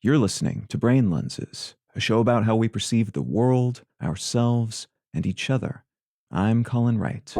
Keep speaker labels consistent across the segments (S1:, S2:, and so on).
S1: You're listening to Brain Lenses, a show about how we perceive the world, ourselves, and each other. I'm Colin Wright.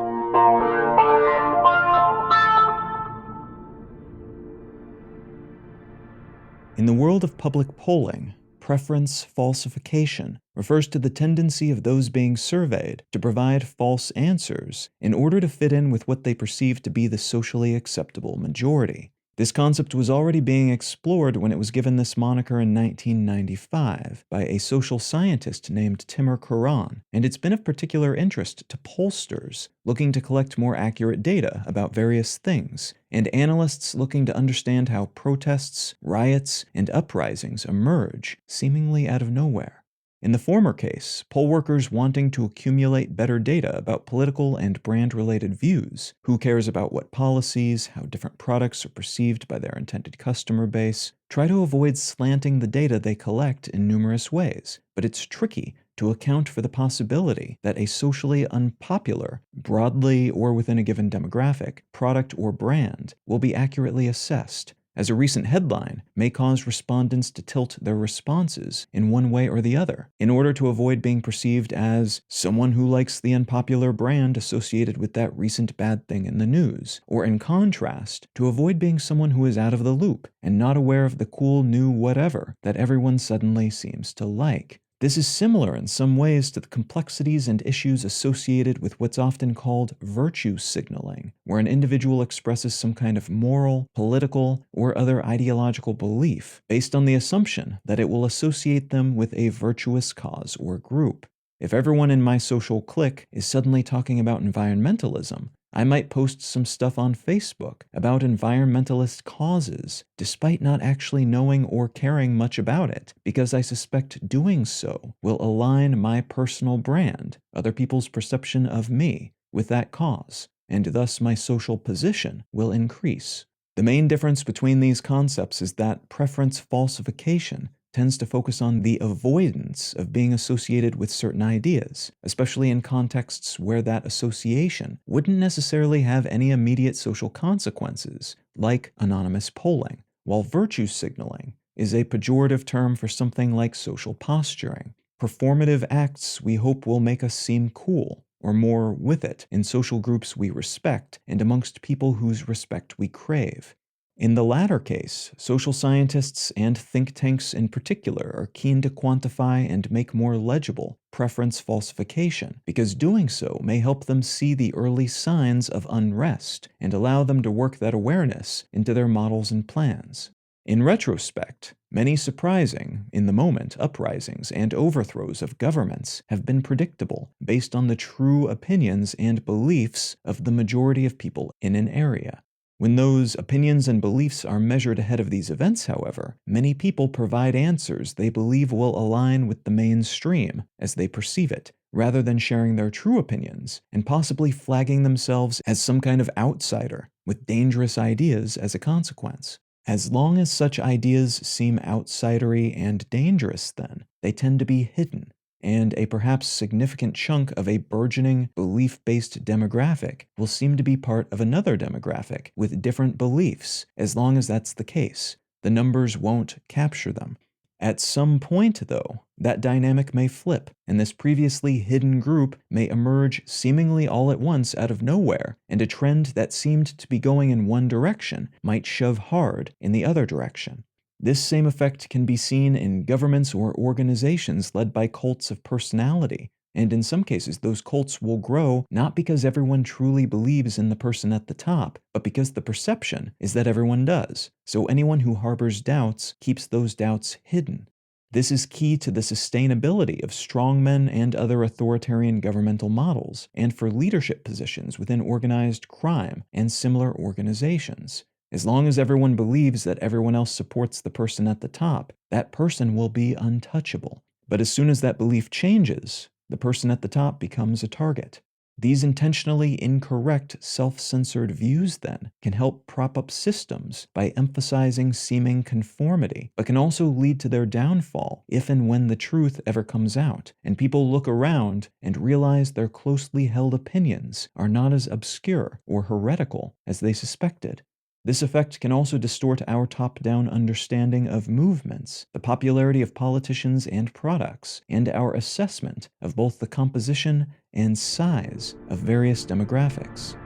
S1: In the world of public polling, preference falsification refers to the tendency of those being surveyed to provide false answers in order to fit in with what they perceive to be the socially acceptable majority. This concept was already being explored when it was given this moniker in 1995 by a social scientist named Timur Kuran, and it's been of particular interest to pollsters looking to collect more accurate data about various things, and analysts looking to understand how protests, riots, and uprisings emerge seemingly out of nowhere. In the former case, poll workers wanting to accumulate better data about political and brand-related views, who cares about what policies, how different products are perceived by their intended customer base, try to avoid slanting the data they collect in numerous ways, but it's tricky to account for the possibility that a socially unpopular, broadly or within a given demographic, product or brand will be accurately assessed, as a recent headline may cause respondents to tilt their responses in one way or the other, in order to avoid being perceived as someone who likes the unpopular brand associated with that recent bad thing in the news, or in contrast, to avoid being someone who is out of the loop and not aware of the cool new whatever that everyone suddenly seems to like. This is similar in some ways to the complexities and issues associated with what's often called virtue signaling, where an individual expresses some kind of moral, political, or other ideological belief based on the assumption that it will associate them with a virtuous cause or group. If everyone in my social clique is suddenly talking about environmentalism, I might post some stuff on Facebook about environmentalist causes, despite not actually knowing or caring much about it, because I suspect doing so will align my personal brand, other people's perception of me, with that cause, and thus my social position will increase. The main difference between these concepts is that preference falsification tends to focus on the avoidance of being associated with certain ideas, especially in contexts where that association wouldn't necessarily have any immediate social consequences, like anonymous polling, while virtue signaling is a pejorative term for something like social posturing, performative acts we hope will make us seem cool, or more with it, in social groups we respect and amongst people whose respect we crave. In the latter case, social scientists and think tanks in particular are keen to quantify and make more legible preference falsification, because doing so may help them see the early signs of unrest and allow them to work that awareness into their models and plans. In retrospect, many surprising, in the moment, uprisings and overthrows of governments have been predictable based on the true opinions and beliefs of the majority of people in an area. When those opinions and beliefs are measured ahead of these events, however, many people provide answers they believe will align with the mainstream as they perceive it, rather than sharing their true opinions and possibly flagging themselves as some kind of outsider with dangerous ideas as a consequence. As long as such ideas seem outsidery and dangerous, then, they tend to be hidden, and a perhaps significant chunk of a burgeoning belief-based demographic will seem to be part of another demographic with different beliefs. As long as that's the case, the numbers won't capture them. At some point, though, that dynamic may flip, and this previously hidden group may emerge seemingly all at once out of nowhere, and a trend that seemed to be going in one direction might shove hard in the other direction. This same effect can be seen in governments or organizations led by cults of personality, and in some cases those cults will grow not because everyone truly believes in the person at the top, but because the perception is that everyone does, so anyone who harbors doubts keeps those doubts hidden. This is key to the sustainability of strongmen and other authoritarian governmental models, and for leadership positions within organized crime and similar organizations. As long as everyone believes that everyone else supports the person at the top, that person will be untouchable. But as soon as that belief changes, the person at the top becomes a target. These intentionally incorrect, self-censored views, then, can help prop up systems by emphasizing seeming conformity, but can also lead to their downfall if and when the truth ever comes out, and people look around and realize their closely held opinions are not as obscure or heretical as they suspected. This effect can also distort our top-down understanding of movements, the popularity of politicians and products, and our assessment of both the composition and size of various demographics.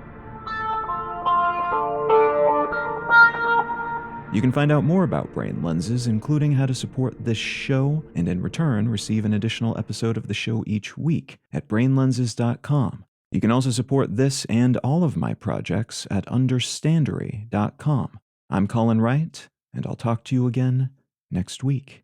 S1: You can find out more about brain lenses, including how to support this show, and in return receive an additional episode of the show each week at brainlenses.com. You can also support this and all of my projects at understandery.com. I'm Colin Wright, and I'll talk to you again next week.